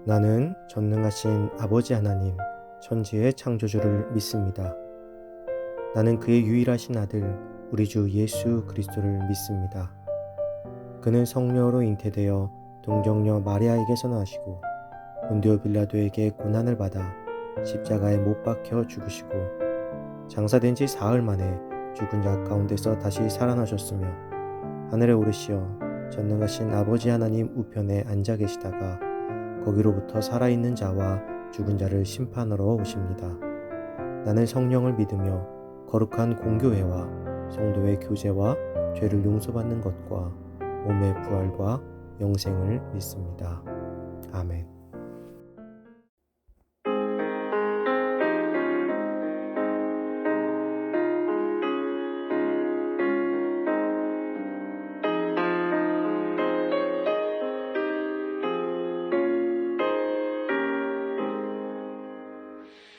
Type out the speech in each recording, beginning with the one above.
나는 전능하신 아버지 하나님, 천지의 창조주를 믿습니다. 나는 그의 유일하신 아들, 우리 주 예수 그리스도를 믿습니다. 그는 성령으로 잉태되어 동정녀 마리아에게서 나시고 본디오 빌라도에게 고난을 받아 십자가에 못 박혀 죽으시고 장사된 지 사흘 만에 죽은 자 가운데서 다시 살아나셨으며 하늘에 오르시어 전능하신 아버지 하나님 우편에 앉아 계시다가 거기로부터 살아있는 자와 죽은 자를 심판하러 오십니다. 나는 성령을 믿으며 거룩한 공교회와 성도의 교제와 죄를 용서받는 것과 몸의 부활과 영생을 믿습니다. 아멘.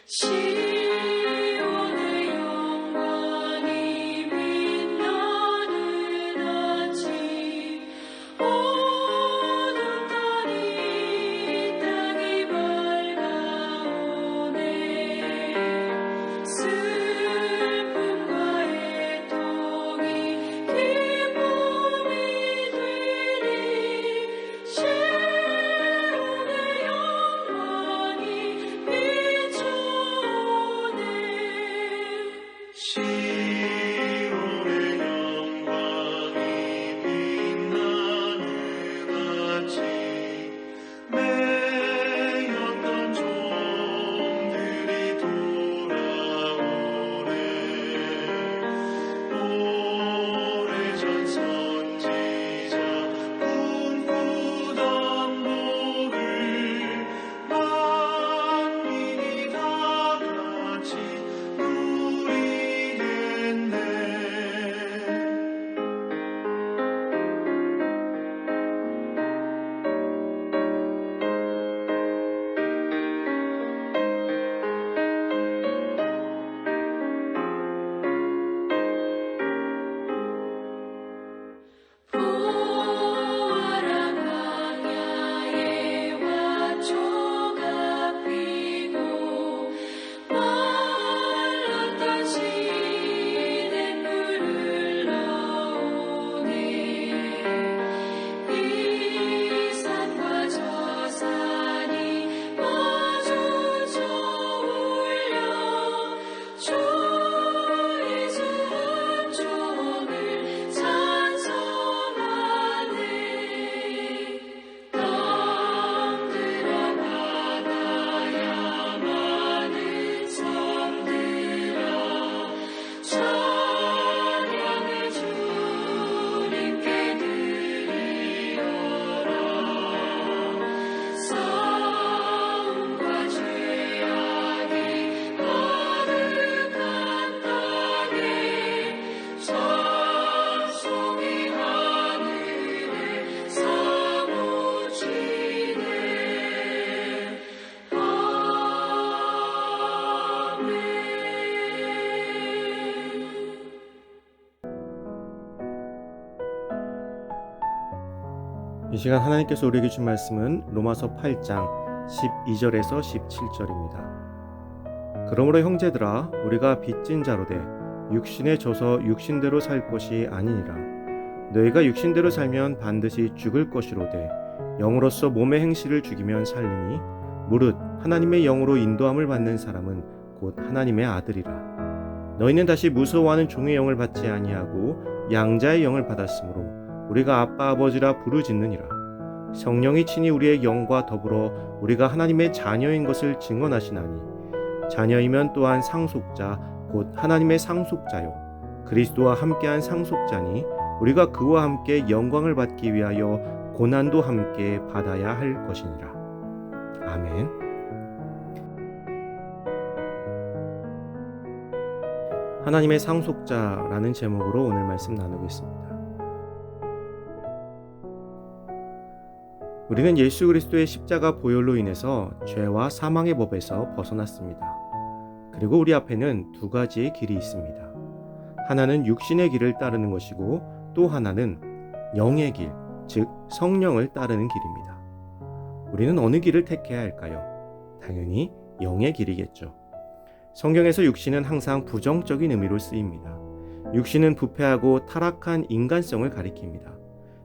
시온의 영광이 빛나는 아침 어둠 달이 땅이 밝아오네 슬픔과 애통이 기쁨이 되리 시온의 영광이 시온의 영광이 빛나는 아침 매였던 종들이 돌아오네 오래전 선지자 꿈꾸던 복을 만민이 다 같이 누리겠네. 부활한 광야에 화초가 피고 말랐던 시냇물 흘러오네 이 산과 저 산이 마주쳐 울려 주의 수종을 찬송하네 땅들어 바다야 많은 섬들아 찬양을 주님께 드리어라 싸움과 죄악이 가득한 땅에 찬송이 하늘을 사무치네 이 시간 하나님께서 우리에게 준 말씀은 로마서 8장 12절에서 17절입니다. 그러므로 형제들아 우리가 빚진 자로 돼 육신에 져서 육신대로 살 것이 아니니라. 너희가 육신대로 살면 반드시 죽을 것이로되 영으로서 몸의 행실을 죽이면 살리니 무릇 하나님의 영으로 인도함을 받는 사람은 곧 하나님의 아들이라. 너희는 다시 무서워하는 종의 영을 받지 아니하고 양자의 영을 받았으므로 우리가 아빠 아버지라 부르짖느니라. 성령이 친히 우리의 영과 더불어 우리가 하나님의 자녀인 것을 증언하시나니 자녀이면 또한 상속자 곧 하나님의 상속자요 그리스도와 함께한 상속자니 우리가 그와 함께 영광을 받기 위하여 고난도 함께 받아야 할 것이니라. 아멘. 하나님의 상속자라는 제목으로 오늘 말씀 나누겠습니다. 우리는 예수 그리스도의 십자가 보혈로 인해서 죄와 사망의 법에서 벗어났습니다. 그리고 우리 앞에는 두 가지의 길이 있습니다. 하나는 육신의 길을 따르는 것이고 또 하나는 영의 길, 즉 성령을 따르는 길입니다. 우리는 어느 길을 택해야 할까요? 당연히 영의 길이겠죠. 성경에서 육신은 항상 부정적인 의미로 쓰입니다. 육신은 부패하고 타락한 인간성을 가리킵니다.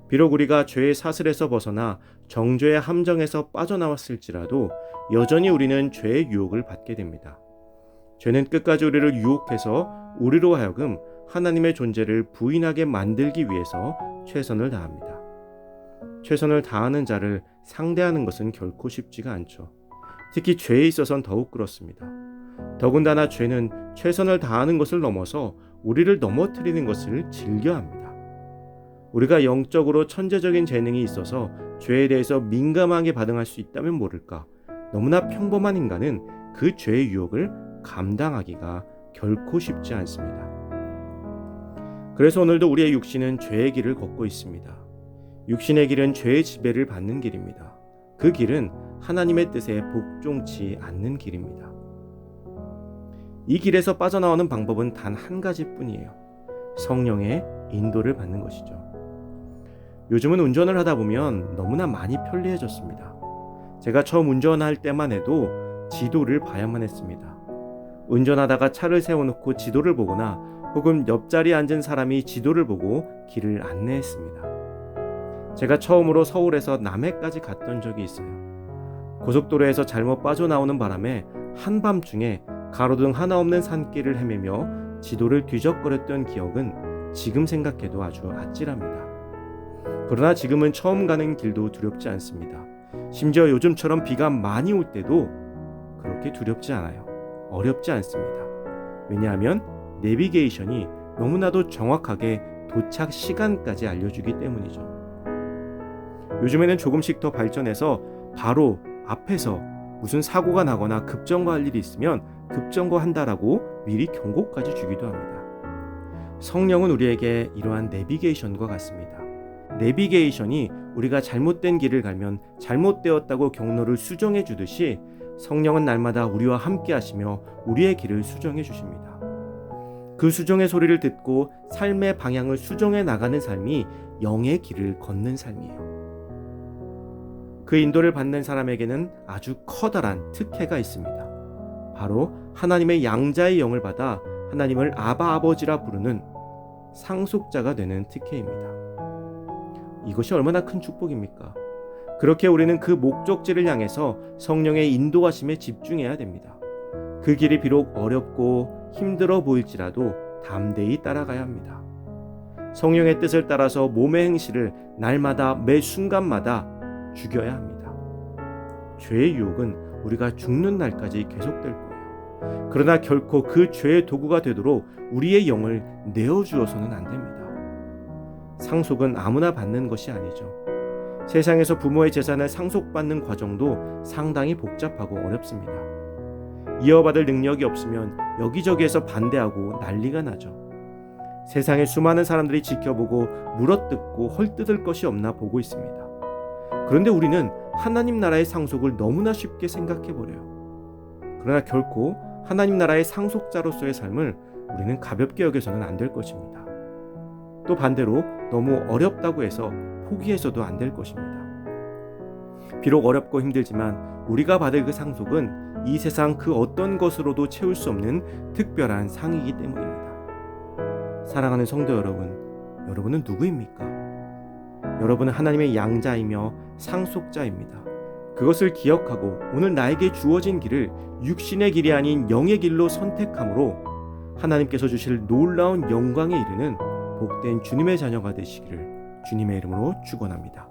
비록 우리가 죄의 사슬에서 벗어나 정죄의 함정에서 빠져나왔을지라도 여전히 우리는 죄의 유혹을 받게 됩니다. 죄는 끝까지 우리를 유혹해서 우리로 하여금 하나님의 존재를 부인하게 만들기 위해서 최선을 다합니다. 최선을 다하는 자를 상대하는 것은 결코 쉽지가 않죠. 특히 죄에 있어서는 더욱 그렇습니다. 더군다나 죄는 최선을 다하는 것을 넘어서 우리를 넘어뜨리는 것을 즐겨합니다. 우리가 영적으로 천재적인 재능이 있어서 죄에 대해서 민감하게 반응할 수 있다면 모를까, 너무나 평범한 인간은 그 죄의 유혹을 감당하기가 결코 쉽지 않습니다. 그래서 오늘도 우리의 육신은 죄의 길을 걷고 있습니다. 육신의 길은 죄의 지배를 받는 길입니다. 그 길은 하나님의 뜻에 복종치 않는 길입니다. 이 길에서 빠져나오는 방법은 단 한 가지뿐이에요. 성령의 인도를 받는 것이죠. 요즘은 운전을 하다 보면 너무나 많이 편리해졌습니다. 제가 처음 운전할 때만 해도 지도를 봐야만 했습니다. 운전하다가 차를 세워놓고 지도를 보거나 혹은 옆자리에 앉은 사람이 지도를 보고 길을 안내했습니다. 제가 처음으로 서울에서 남해까지 갔던 적이 있어요. 고속도로에서 잘못 빠져나오는 바람에 한밤중에 가로등 하나 없는 산길을 헤매며 지도를 뒤적거렸던 기억은 지금 생각해도 아주 아찔합니다. 그러나 지금은 처음 가는 길도 두렵지 않습니다. 심지어 요즘처럼 비가 많이 올 때도 그렇게 두렵지 않아요. 어렵지 않습니다. 왜냐하면 내비게이션이 너무나도 정확하게 도착 시간까지 알려주기 때문이죠. 요즘에는 조금씩 더 발전해서 바로 앞에서 무슨 사고가 나거나 급정거할 일이 있으면 급정거한다라고 미리 경고까지 주기도 합니다. 성령은 우리에게 이러한 내비게이션과 같습니다. 내비게이션이 우리가 잘못된 길을 가면 잘못되었다고 경로를 수정해 주듯이 성령은 날마다 우리와 함께 하시며 우리의 길을 수정해 주십니다. 그 수정의 소리를 듣고 삶의 방향을 수정해 나가는 삶이 영의 길을 걷는 삶이에요. 그 인도를 받는 사람에게는 아주 커다란 특혜가 있습니다. 바로 하나님의 양자의 영을 받아 하나님을 아바 아버지라 부르는 상속자가 되는 특혜입니다. 이것이 얼마나 큰 축복입니까? 그렇게 우리는 그 목적지를 향해서 성령의 인도하심에 집중해야 됩니다. 그 길이 비록 어렵고 힘들어 보일지라도 담대히 따라가야 합니다. 성령의 뜻을 따라서 몸의 행실을 날마다 매 순간마다 죽여야 합니다. 죄의 유혹은 우리가 죽는 날까지 계속될 거예요. 그러나 결코 그 죄의 도구가 되도록 우리의 영을 내어주어서는 안 됩니다. 상속은 아무나 받는 것이 아니죠. 세상에서 부모의 재산을 상속받는 과정도 상당히 복잡하고 어렵습니다. 이어받을 능력이 없으면 여기저기에서 반대하고 난리가 나죠. 세상에 수많은 사람들이 지켜보고 물어뜯고 헐뜯을 것이 없나 보고 있습니다. 그런데 우리는 하나님 나라의 상속을 너무나 쉽게 생각해버려요. 그러나 결코 하나님 나라의 상속자로서의 삶을 우리는 가볍게 여겨서는 안 될 것입니다. 또 반대로 너무 어렵다고 해서 포기해서도 안 될 것입니다. 비록 어렵고 힘들지만 우리가 받을 그 상속은 이 세상 그 어떤 것으로도 채울 수 없는 특별한 상이기 때문입니다. 사랑하는 성도 여러분, 여러분은 누구입니까? 여러분은 하나님의 양자이며 상속자입니다. 그것을 기억하고 오늘 나에게 주어진 길을 육신의 길이 아닌 영의 길로 선택함으로 하나님께서 주실 놀라운 영광에 이르는 복된 주님의 자녀가 되시기를 주님의 이름으로 축원합니다.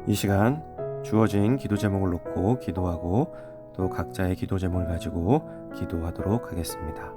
이 시간 주어진 기도 제목을 놓고 기도하고 또 각자의 기도 제목을 가지고 기도하도록 하겠습니다.